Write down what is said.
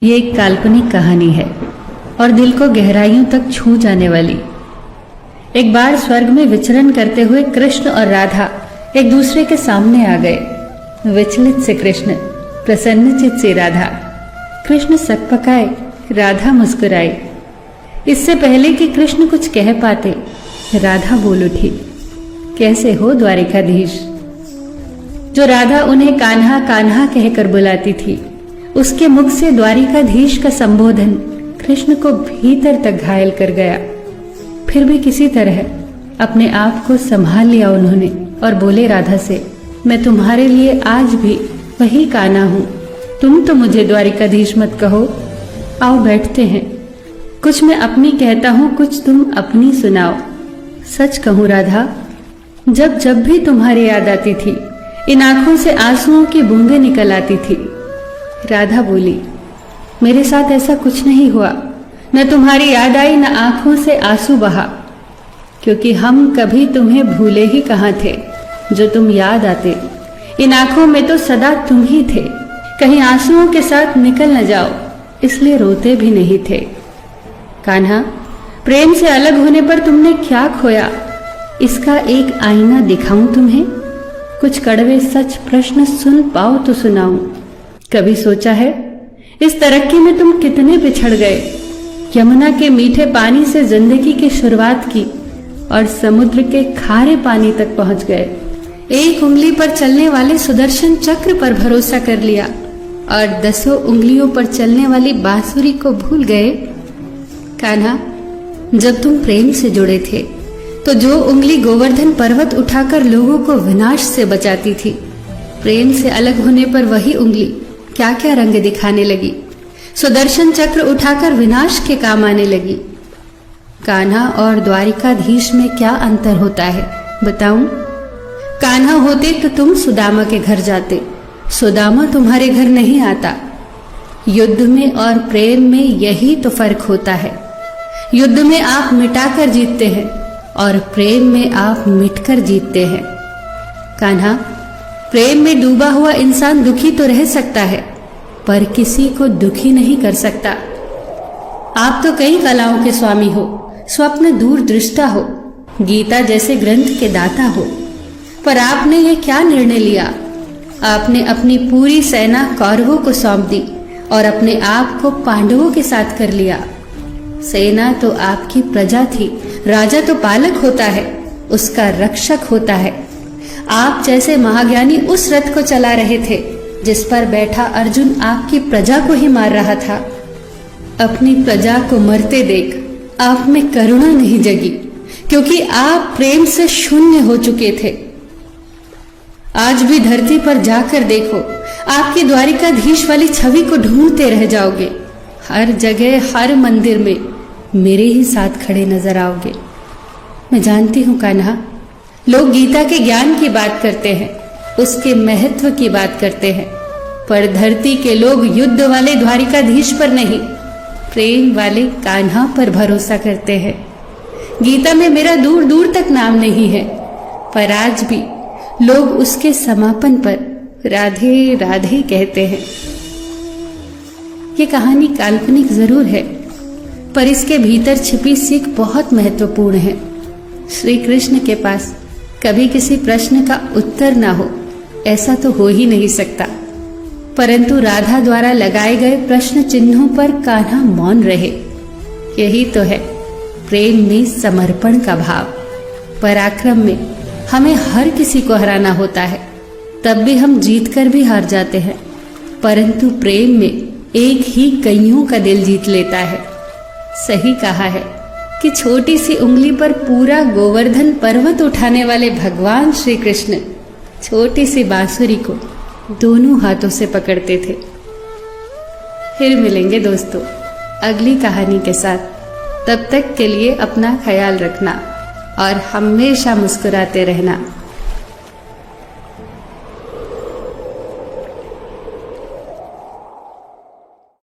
ये एक काल्पनिक कहानी है और दिल को गहराइयों तक छू जाने वाली। एक बार स्वर्ग में विचरण करते हुए कृष्ण और राधा एक दूसरे के सामने आ गए। विचलित से कृष्ण, प्रसन्नचित से राधा। कृष्ण सकपकाए, राधा मुस्कुराई। इससे पहले कि कृष्ण कुछ कह पाते, राधा बोल उठी, कैसे हो द्वारिकाधीश। जो राधा उन्हें कान्हा कान्हा कहकर बुलाती थी, उसके मुख से द्वारिकाधीश का संबोधन कृष्ण को भीतर तक घायल कर गया। फिर भी किसी तरह अपने आप को संभाल लिया उन्होंने और बोले राधा से, मैं तुम्हारे लिए आज भी वही कान्हा हूं। तुम तो मुझे द्वारिकाधीश मत कहो। आओ बैठते हैं। कुछ मैं अपनी कहता हूं, कुछ तुम अपनी सुनाओ। सच कहूं राधा, जब जब भी तुम्हारी याद आती थी, इन आंखों से आंसुओं की बूंदें निकल आती थी। राधा बोली, मेरे साथ ऐसा कुछ नहीं हुआ। न तुम्हारी याद आई, न आंखों से आंसू बहा, क्योंकि हम कभी तुम्हें भूले ही कहाँ थे जो तुम याद आते। इन आंखों में तो सदा तुम ही थे। कहीं आंसुओं के साथ निकल न जाओ, इसलिए रोते भी नहीं थे। कान्हा, प्रेम से अलग होने पर तुमने क्या खोया, इसका एक आईना दिखाऊं तुम्हें। कुछ कड़वे सच प्रश्न सुन पाओ तो सुनाऊं। कभी सोचा है इस तरक्की में तुम कितने बिछड़ गए। यमुना के मीठे पानी से जिंदगी की शुरुआत की और समुद्र के खारे पानी तक पहुंच गए। एक उंगली पर चलने वाले सुदर्शन चक्र पर भरोसा कर लिया और 10 उंगलियों पर चलने वाली बांसुरी को भूल गए। कान्हा, जब तुम प्रेम से जुड़े थे तो जो उंगली गोवर्धन पर्वत उठाकर लोगों को विनाश से बचाती थी, प्रेम से अलग होने पर वही उंगली क्या क्या रंग दिखाने लगी। सुदर्शन चक्र उठाकर विनाश के काम आने लगी। कान्हा और द्वारिकाधीश में क्या अंतर होता है बताऊं? कान्हा होते तो तुम सुदामा के घर जाते, सुदामा तुम्हारे घर नहीं आता। युद्ध में और प्रेम में यही तो फर्क होता है। युद्ध में आप मिटाकर जीतते हैं और प्रेम में आप मिटकर जीतते हैं। कान्हा, प्रेम में डूबा हुआ इंसान दुखी तो रह सकता है, पर किसी को दुखी नहीं कर सकता। आप तो कई कलाओं के स्वामी हो, स्वप्न दूरदृष्टा हो, गीता जैसे ग्रंथ के दाता हो, पर आपने ये क्या निर्णय लिया? आपने अपनी पूरी सेना कौरवों को सौंप दी और अपने आप को पांडवों के साथ कर लिया। सेना तो आपकी प्रजा थी, राजा तो पालक होता है, उसका रक्षक होता है। आप जैसे महाज्ञानी उस रथ को चला रहे थे जिस पर बैठा अर्जुन आपकी प्रजा को ही मार रहा था। अपनी प्रजा को मरते देख आप में करुणा नहीं जगी, क्योंकि आप प्रेम से शून्य हो चुके थे। आज भी धरती पर जाकर देखो, आपकी द्वारिकाधीश वाली छवि को ढूंढते रह जाओगे। हर जगह, हर मंदिर में मेरे ही साथ खड़े नजर आओगे। मैं जानती हूं कान्हा, लोग गीता के ज्ञान की बात करते हैं, उसके महत्व की बात करते हैं, पर धरती के लोग युद्ध वाले द्वारिकाधीश पर नहीं, प्रेम वाले कान्हा पर भरोसा करते हैं। गीता में मेरा दूर दूर तक नाम नहीं है, पर आज भी लोग उसके समापन पर राधे राधे कहते हैं। ये कहानी काल्पनिक जरूर है, पर इसके भीतर छिपी सीख बहुत महत्वपूर्ण है। श्री कृष्ण के पास कभी किसी प्रश्न का उत्तर ना हो, ऐसा तो हो ही नहीं सकता, परंतु राधा द्वारा लगाए गए प्रश्न चिन्हों पर कान्हा मौन रहे। यही तो है प्रेम में समर्पण का भाव। पराक्रम में हमें हर किसी को हराना होता है, तब भी हम जीतकर भी हार जाते हैं, परंतु प्रेम में एक ही कईयों का दिल जीत लेता है। सही कहा है कि छोटी सी उंगली पर पूरा गोवर्धन पर्वत उठाने वाले भगवान श्री कृष्ण छोटी सी बांसुरी को दोनों हाथों से पकड़ते थे। फिर मिलेंगे दोस्तों अगली कहानी के साथ। तब तक के लिए अपना ख्याल रखना और हमेशा मुस्कुराते रहना।